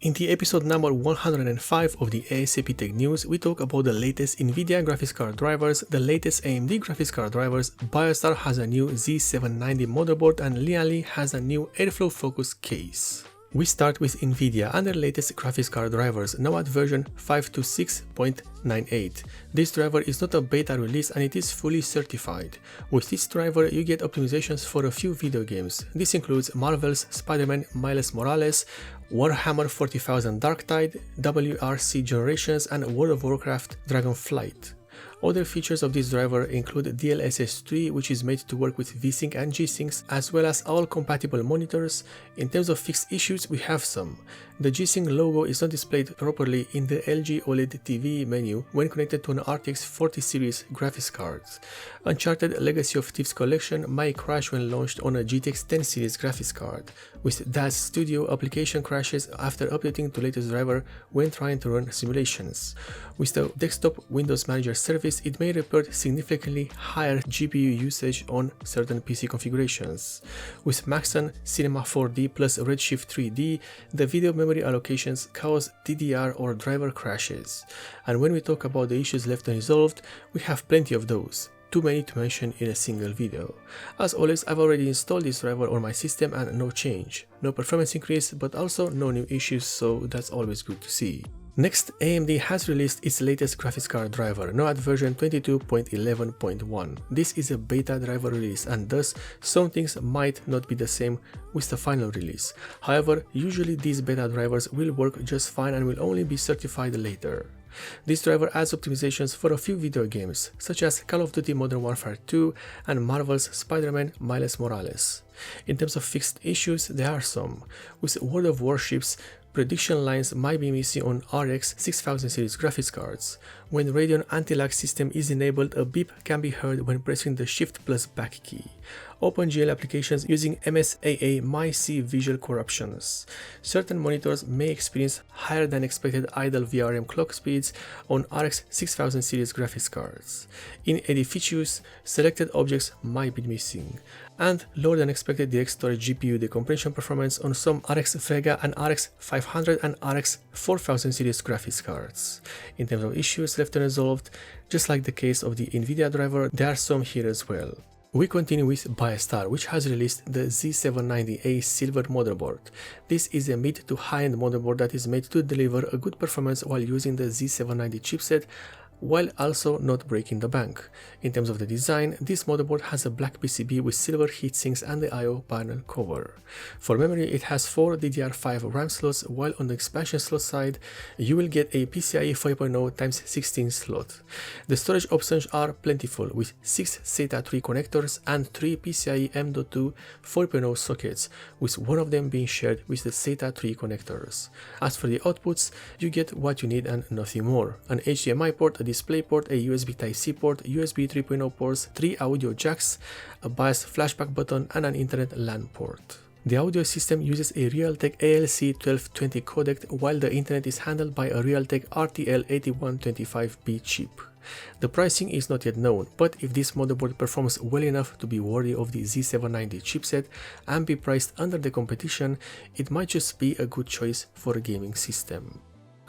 In the episode number 105 of the A.S.A.P Tech News, we talk about the latest NVIDIA graphics card drivers, the latest AMD graphics card drivers, Biostar has a new Z790 motherboard, and Lian Li has a new airflow focus case. We start with NVIDIA and their latest graphics card drivers, now at version 526.98. This driver is not a beta release and it is fully certified. With this driver you get optimizations for a few video games. This includes Marvel's Spider-Man Miles Morales, Warhammer 40,000 Darktide, WRC Generations, and World of Warcraft Dragonflight. Other features of this driver include DLSS 3, which is made to work with VSync and G-Syncs, as well as all compatible monitors. In terms of fixed issues, we have some. The G-Sync logo is not displayed properly in the LG OLED TV menu when connected to an RTX 40 series graphics card. Uncharted Legacy of Thieves collection might crash when launched on a GTX 10 series graphics card, with DAZ Studio application crashes after updating to latest driver when trying to run simulations. With the desktop Windows Manager service, it may report significantly higher GPU usage on certain PC configurations. With Maxon Cinema 4D plus Redshift 3D, the video memory allocations cause DDR or driver crashes. And when we talk about the issues left unresolved, we have plenty of those. Too many to mention in a single video. As always, I've already installed this driver on my system and no change. No performance increase, but also no new issues, so that's always good to see. Next, AMD has released its latest graphics card driver, now at version 22.11.1. This is a beta driver release and thus some things might not be the same with the final release. However, usually these beta drivers will work just fine and will only be certified later. This driver adds optimizations for a few video games, such as Call of Duty Modern Warfare 2 and Marvel's Spider-Man Miles Morales. In terms of fixed issues, there are some. With World of Warships, prediction lines might be missing on RX 6000 series graphics cards. When Radeon anti-lag system is enabled, a beep can be heard when pressing the Shift plus back key. OpenGL applications using MSAA might see visual corruptions. Certain monitors may experience higher than expected idle VRM clock speeds on RX 6000 series graphics cards. In edit features, selected objects might be missing, and lower than expected direct storage GPU decompression performance on some RX Vega and RX 500 and RX 4000 series graphics cards. In terms of issues left unresolved, just like the case of the NVIDIA driver, there are some here as well. We continue with Biostar, which has released the Z790A-SILVER motherboard. This is a mid to high-end motherboard that is made to deliver a good performance while using the Z790 chipset, while also not breaking the bank. In terms of the design, this motherboard has a black PCB with silver heatsinks and the I/O panel cover. For memory, it has 4 DDR5 RAM slots, while on the expansion slot side, you will get a PCIe 5.0x16 slot. The storage options are plentiful, with 6 SATA 3 connectors and 3 PCIe M.2 4.0 sockets, with one of them being shared with the SATA 3 connectors. As for the outputs, you get what you need and nothing more: an HDMI port, a DisplayPort, a USB Type-C port, USB 3.0 ports, 3 audio jacks, a BIOS flashback button, and an Internet LAN port. The audio system uses a Realtek ALC1220 codec, while the internet is handled by a Realtek RTL8125B chip. The pricing is not yet known, but if this motherboard performs well enough to be worthy of the Z790 chipset and be priced under the competition, it might just be a good choice for a gaming system.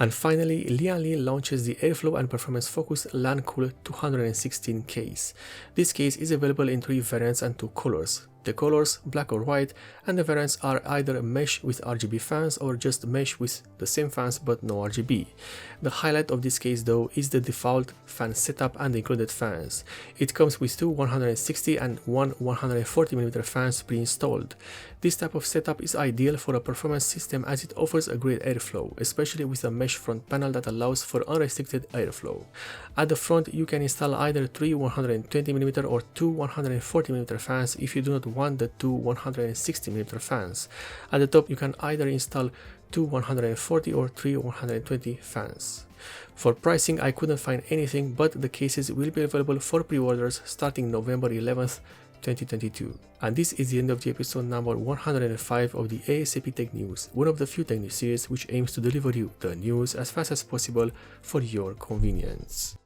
And finally, Lian Li launches the airflow and performance focused LANCOOL 216 case. This case is available in 3 variants and 2 colors. The colors, black or white, and the variants are either mesh with RGB fans or just mesh with the same fans but no RGB. The highlight of this case though is the default fan setup and the included fans. It comes with 2 160 and 1 140mm fans pre-installed. This type of setup is ideal for a performance system as it offers a great airflow, especially with a mesh front panel that allows for unrestricted airflow. At the front you can install either 3 120mm or 2 140mm fans if you do not want the 2 160mm fans. At the top you can either install 2 140 or 3 120 fans. For pricing, I couldn't find anything, but the cases will be available for pre-orders starting November 11th, 2022. And this is the end of the episode number 105 of the A.S.A.P Tech News, one of the few tech news series which aims to deliver you the news as fast as possible for your convenience.